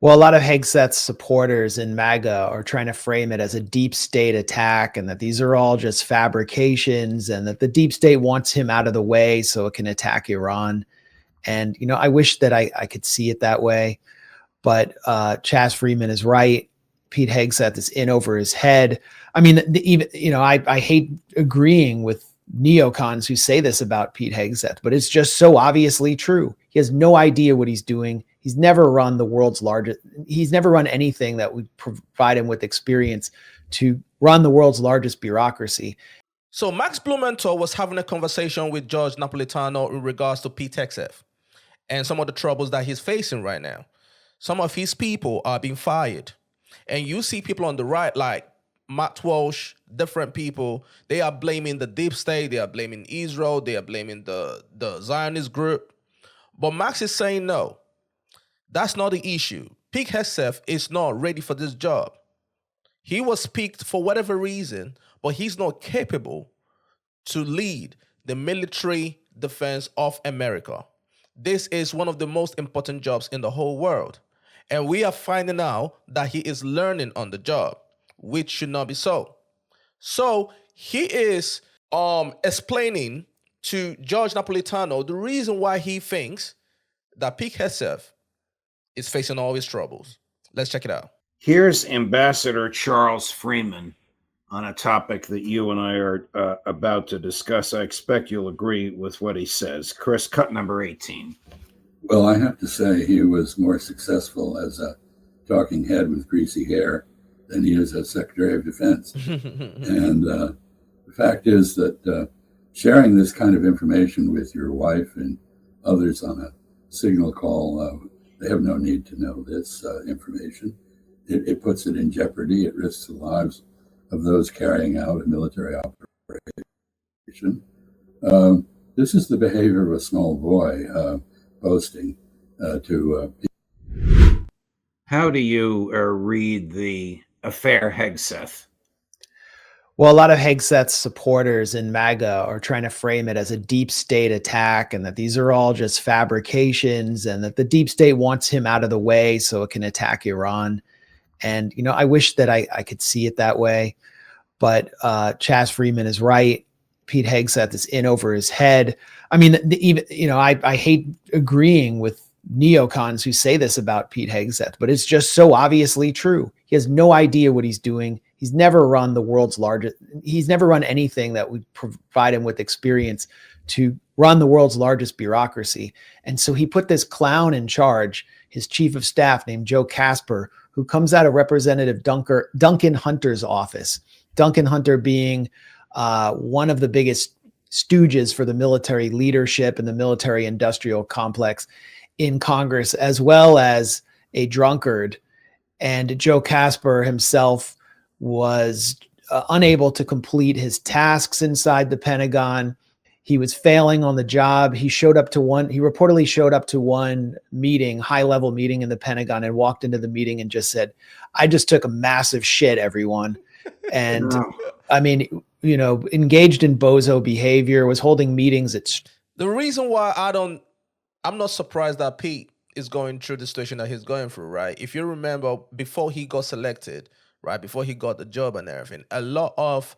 Well, a lot of Hegseth's supporters in MAGA are trying to frame it as a deep state attack and that these are all just fabrications and that the deep state wants him out of the way so it can attack Iran. And, I wish that I could see it that way. But Chas Freeman is right. Pete Hegseth is in over his head. I mean, even I hate agreeing with neocons who say this about Pete Hegseth, but it's just so obviously true. He has no idea what he's doing. He's never run the world's largest. He's never run anything that would provide him with experience to run the world's largest bureaucracy. So Max Blumenthal was having a conversation with Judge Napolitano in regards to Pete Hegseth and some of the troubles that he's facing right now. Some of his people are being fired. And you see people on the right, like Matt Walsh, different people, they are blaming the deep state, they are blaming Israel, they are blaming the Zionist group. But Max is saying, no, that's not the issue. Pete Hegseth is not ready for this job. He was picked for whatever reason, but he's not capable to lead the military defense of America. This is one of the most important jobs in the whole world. And we are finding out that he is learning on the job, which should not be so. So he is explaining to Judge Napolitano the reason why he thinks that Pete Hegseth is facing all his troubles. Let's check it out. Here's Ambassador Charles Freeman on a topic that you and I are about to discuss. I expect you'll agree with what he says. Chris, cut number 18. Well, I have to say he was more successful as a talking head with greasy hair than he is as Secretary of Defense. And the fact is that sharing this kind of information with your wife and others on a signal call, they have no need to know this information. It puts it in jeopardy. It risks the lives of those carrying out a military operation. This is the behavior of a small boy boasting to people. How do you read the affair Hegseth? Well, a lot of Hegseth's supporters in MAGA are trying to frame it as a deep state attack and that these are all just fabrications and that the deep state wants him out of the way so it can attack Iran. And, I wish that I could see it that way. But Chas Freeman is right. Pete Hegseth is in over his head. I mean, I hate agreeing with neocons who say this about Pete Hegseth, but it's just so obviously true. He has no idea what he's doing. He's never run the world's largest. He's never run anything that would provide him with experience to run the world's largest bureaucracy. And so he put this clown in charge, his chief of staff named Joe Casper, who comes out of Representative Duncan Hunter's office. Duncan Hunter being one of the biggest stooges for the military leadership and the military industrial complex in Congress, as well as a drunkard. And Joe Casper himself was unable to complete his tasks inside the Pentagon. He was failing on the job. He reportedly showed up to one meeting, high-level meeting in the Pentagon, and walked into the meeting and just said, "I just took a massive shit, everyone." And I mean, engaged in bozo behavior, was holding meetings at. The reason why I'm not surprised that Pete is going through the situation that he's going through, right? If you remember, before he got selected, right, before he got the job and everything, a lot of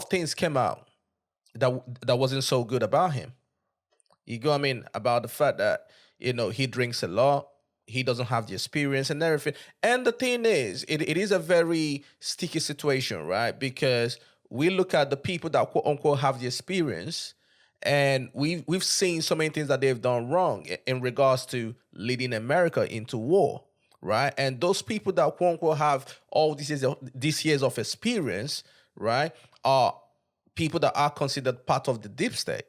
things came out that wasn't so good about him. You go, about the fact that, he drinks a lot, he doesn't have the experience and everything. And the thing is, it is a very sticky situation, right? Because we look at the people that quote unquote have the experience, and we've seen so many things that they've done wrong in regards to leading America into war, right? And those people that quote unquote have all these years of experience, right, are people that are considered part of the deep state,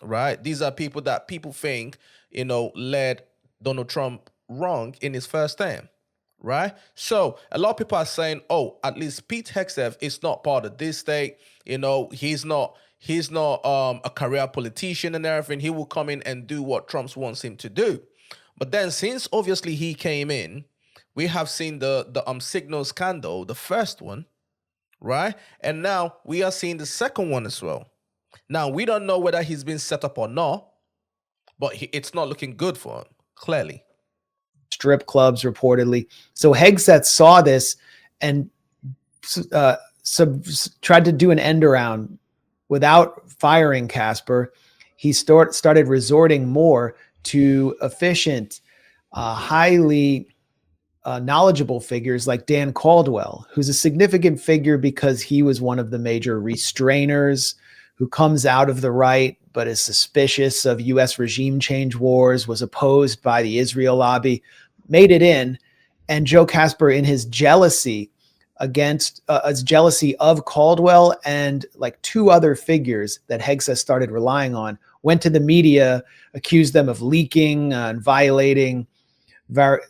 right? These are people that people think, led Donald Trump wrong in his first term, right? So a lot of people are saying, oh, at least Pete Hegseth is not part of this state. He's not a career politician and everything. He will come in and do what Trump wants him to do. But then since obviously he came in, we have seen the signal scandal, the first one, right? And now we are seeing the second one as well. Now, we don't know whether he's been set up or not, but it's not looking good for him, clearly. strip clubs reportedly. So Hegseth saw this and tried to do an end around without firing Casper. He started resorting more to efficient, highly knowledgeable figures like Dan Caldwell, who's a significant figure because he was one of the major restrainers who comes out of the right, but is suspicious of U.S. regime change wars, was opposed by the Israel lobby, made it in. And Joe Casper, in his jealousy of Caldwell and like two other figures that Hegseth started relying on, went to the media, accused them of leaking and violating,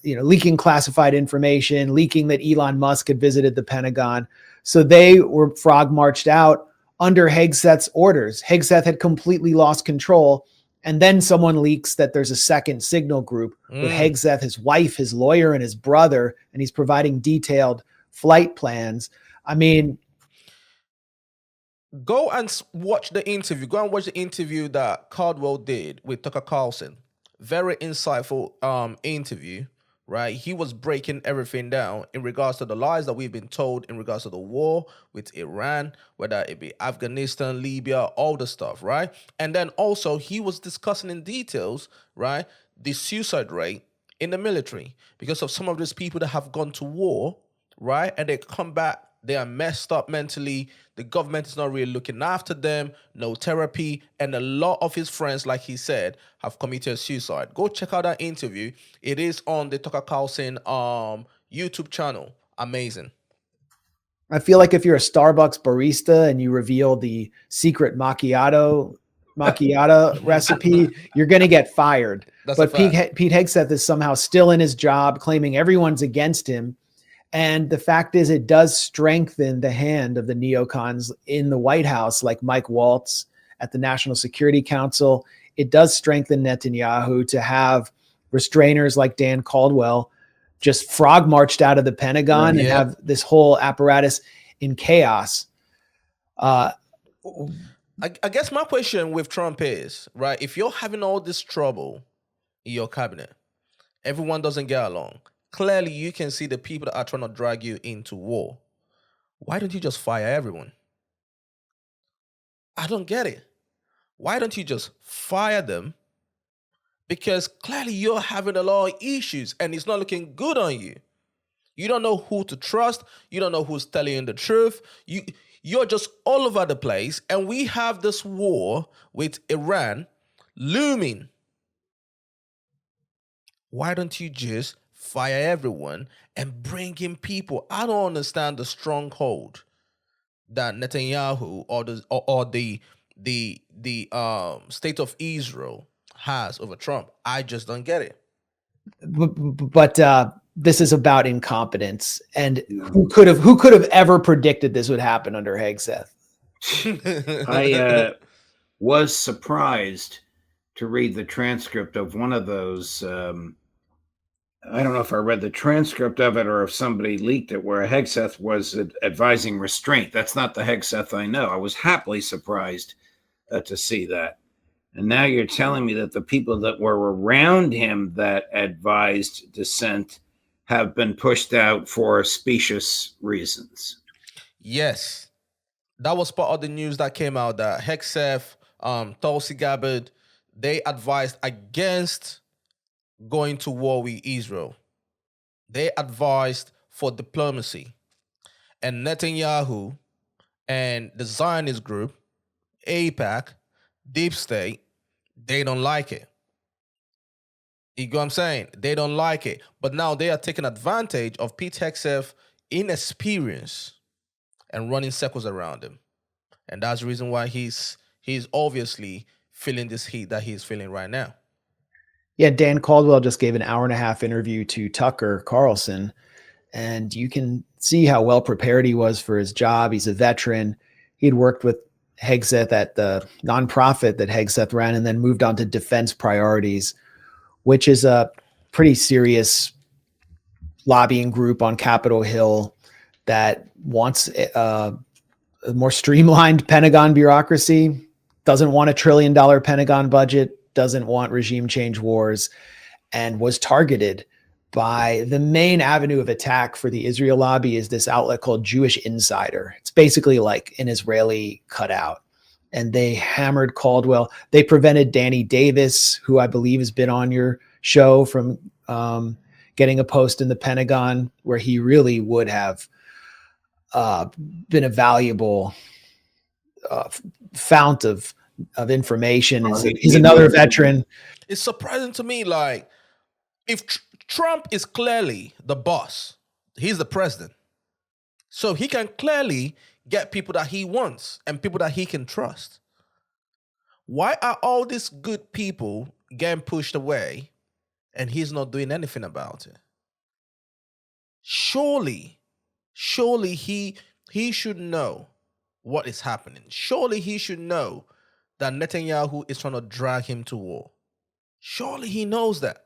leaking classified information, leaking that Elon Musk had visited the Pentagon. So they were frog marched out under Hegseth's orders. Hegseth had completely lost control. And then someone leaks that there's a second signal group with Hegseth, his wife, his lawyer, and his brother, and he's providing detailed flight plans. I mean, go and watch the interview. Go and watch the interview that Caldwell did with Tucker Carlson. Very insightful interview, right? He was breaking everything down in regards to the lies that we've been told in regards to the war with Iran, whether it be Afghanistan, Libya, all the stuff, right? And then also he was discussing in details, right, the suicide rate in the military because of some of these people that have gone to war, right? And they come back, they are messed up mentally. The government is not really looking after them, no therapy. And a lot of his friends, like he said, have committed suicide. Go check out that interview. It is on the Tucker Carlson YouTube channel. Amazing. I feel like if you're a Starbucks barista and you reveal the secret macchiato recipe, you're going to get fired. But Pete Hegseth is somehow still in his job, claiming everyone's against him. And the fact is, it does strengthen the hand of the neocons in the White House, like Mike Waltz at the National Security Council. It does strengthen Netanyahu to have restrainers like Dan Caldwell just frog marched out of the Pentagon and have this whole apparatus in chaos. I guess my question with Trump is, right, if you're having all this trouble in your cabinet, everyone doesn't get along. Clearly, you can see the people that are trying to drag you into war. Why don't you just fire everyone? I don't get it. Why don't you just fire them? Because clearly you're having a lot of issues and it's not looking good on you. You don't know who to trust. You don't know who's telling you the truth. You're just all over the place. And we have this war with Iran looming. Why don't you just fire everyone and bring in people? I don't understand the stronghold that Netanyahu or the state of Israel has over Trump. I just don't get it. But this is about incompetence, and who could have ever predicted this would happen under Hegseth? I was surprised to read the transcript of one of those. I don't know if I read the transcript of it or if somebody leaked it, where Hegseth was advising restraint. That's not the Hegseth I know. I was happily surprised to see that. And now you're telling me that the people that were around him that advised dissent have been pushed out for specious reasons. Yes. That was part of the news that came out, that Hegseth, Tulsi Gabbard, they advised against going to war with Israel. They advised for diplomacy. And Netanyahu and the Zionist group, AIPAC, Deep State, they don't like it. You know what I'm saying? They don't like it. But now they are taking advantage of Pete Hegseth's inexperience and running circles around him. And that's the reason why he's obviously feeling this heat that he's feeling right now. Yeah, Dan Caldwell just gave an 1.5-hour interview to Tucker Carlson, and you can see how well prepared he was for his job. He's a veteran. He'd worked with Hegseth at the nonprofit that Hegseth ran and then moved on to Defense Priorities, which is a pretty serious lobbying group on Capitol Hill that wants a more streamlined Pentagon bureaucracy, doesn't want $1 trillion Pentagon budget, doesn't want regime change wars, and was targeted by the main avenue of attack for the Israel lobby is this outlet called Jewish Insider. It's basically like an Israeli cutout. And they hammered Caldwell. They prevented Danny Davis, who I believe has been on your show, from getting a post in the Pentagon, where he really would have been a valuable fount of information. He's another veteran. It's surprising to me, like, if Trump is clearly the boss, he's the president, so he can clearly get people that he wants and people that he can trust. Why are all these good people getting pushed away and he's not doing anything about it? Surely he should know what is happening. Surely he should know that Netanyahu is trying to drag him to war. Surely he knows that.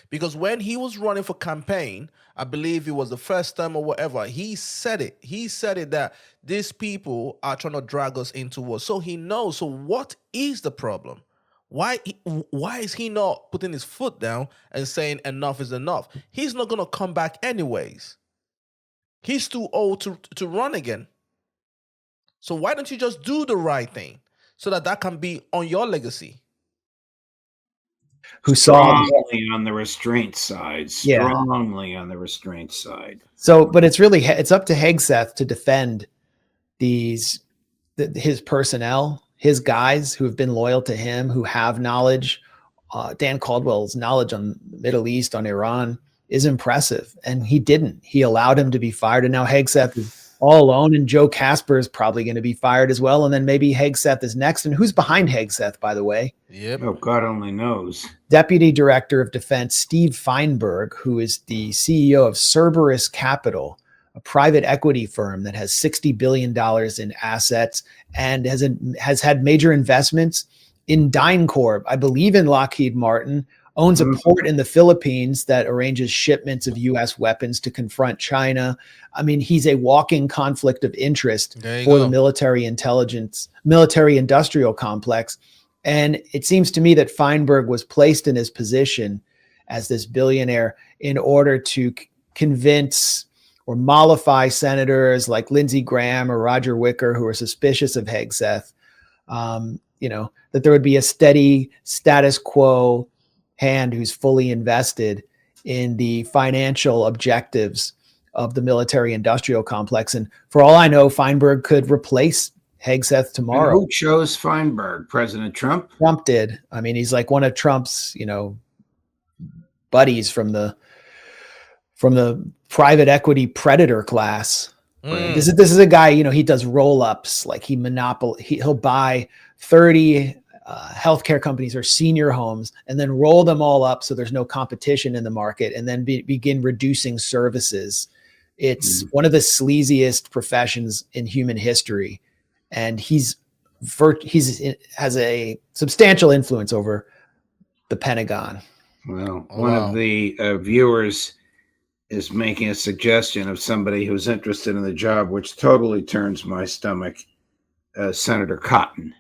Because when he was running for campaign, I believe it was the first time or whatever, he said it. He said it that these people are trying to drag us into war. So he knows. So what is the problem? Why is he not putting his foot down and saying enough is enough? He's not going to come back anyways. He's too old to run again. So why don't you just do the right thing so that can be on your legacy? Who saw strongly on the restraint side. Strongly on the restraint side. So, but it's up to Hegseth to defend his personnel, his guys who have been loyal to him, who have knowledge. Dan Caldwell's knowledge on the Middle East, on Iran, is impressive, and he didn't. He allowed him to be fired, and now Hegseth is all alone, and Joe Casper is probably going to be fired as well, and then maybe Hegseth is next. And who's behind Hegseth, by the way? Yep. Oh, God only knows. Deputy Director of Defense Steve Feinberg, who is the CEO of Cerberus Capital, a private equity firm that has $60 billion in assets and has had major investments in DynCorp, I believe in Lockheed Martin, owns a port in the Philippines that arranges shipments of U.S. weapons to confront China. I mean, he's a walking conflict of interest for the military industrial complex. And it seems to me that Feinberg was placed in his position as this billionaire in order to convince or mollify senators like Lindsey Graham or Roger Wicker, who are suspicious of Hegseth, that there would be a steady status quo hand who's fully invested in the financial objectives of the military industrial complex. And for all I know, Feinberg could replace Hegseth tomorrow. And who chose Feinberg? President Trump? Trump did. I mean, he's like one of Trump's, buddies from the private equity predator class. This is a guy, he does roll-ups, like he'll buy 30 healthcare companies or senior homes and then roll them all up so there's no competition in the market, and then begin reducing services. It's one of the sleaziest professions in human history, and he's has a substantial influence over the Pentagon. Well, one of the viewers is making a suggestion of somebody who's interested in the job, which totally turns my stomach. Senator Cotton.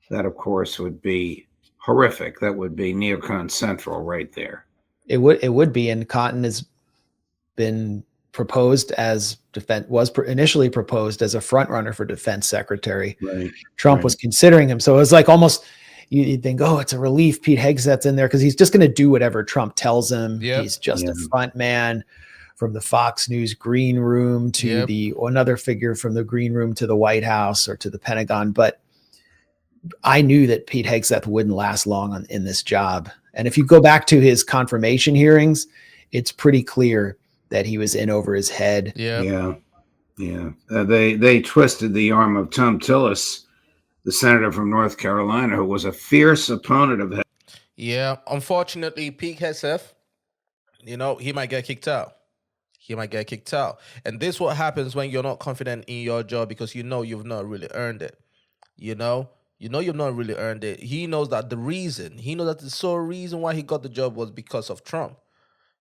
That, of course, would be horrific. That would be neocon central right there. It would be, and Cotton has been proposed as initially proposed as a front runner for defense secretary. Right. Trump was considering him, so it was like almost you'd think, oh, it's a relief Pete Hegseth's in there because he's just going to do whatever Trump tells him. Yep. He's just a front man from the Fox News green room to another figure from the green room to the White House or to the Pentagon. But I knew that Pete Hegseth wouldn't last long in this job. And if you go back to his confirmation hearings, it's pretty clear that he was in over his head. Yeah. They twisted the arm of Tom Tillis, the senator from North Carolina, who was a fierce opponent of Hegseth. Yeah, unfortunately, Pete Hegseth, he might get kicked out. And this is what happens when you're not confident in your job, because you've not really earned it. You've not really earned it. He knows that the sole reason why he got the job was because of Trump,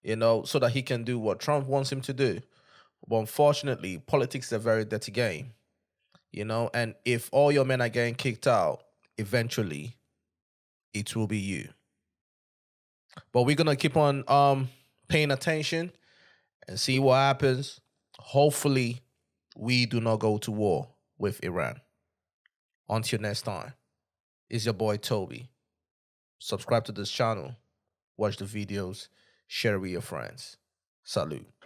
so that he can do what Trump wants him to do. But unfortunately, politics is a very dirty game, and if all your men are getting kicked out, eventually it will be you. But we're going to keep on paying attention and see what happens. Hopefully, we do not go to war with Iran. Until next time, it's your boy Toby. Subscribe to this channel, watch the videos, share with your friends. Salute.